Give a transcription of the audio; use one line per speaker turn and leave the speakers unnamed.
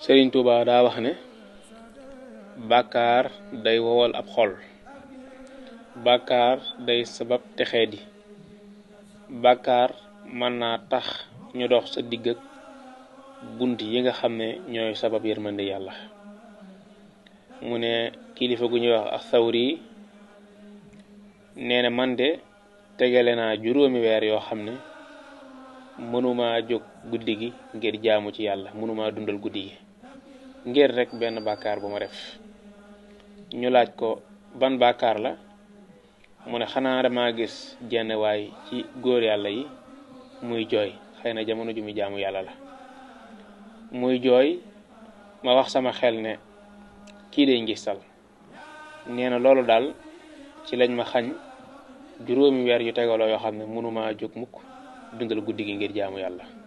Sëriñ Tuubaa daa wax ne bàkkaar day wowal ab xol, bàkkaar day sabab texee di, bàkkaar mën naa tax ñu dox sa digg ak bunt yi nga xam ne ñooy sabab yërmande yàlla. mu ne kilifa gu ñuy wax as-Sawri nee na man de tegale naa juróomi weer yoo xam ne mënumaa jóg guddi gi ngir jaamu ci yàlla, mënumaa dundal guddi gi ngir rek benn bàkkaar bu ma def. ñu laaj ko ban bàkkaar la, mu ne xanaa damaa gis jenn waay ci góor yàlla yi muy jooy, xëy na jamono ju muy jaamu yàlla la muy jooy, ma wax sama xel ne kii day ngistal. nee na loolu daal ci lañ ma xañ juróomi weer yu tegaloo yoo xam ne mënumaa jóg mukk dundal guddi gi ngir jaamu yàlla.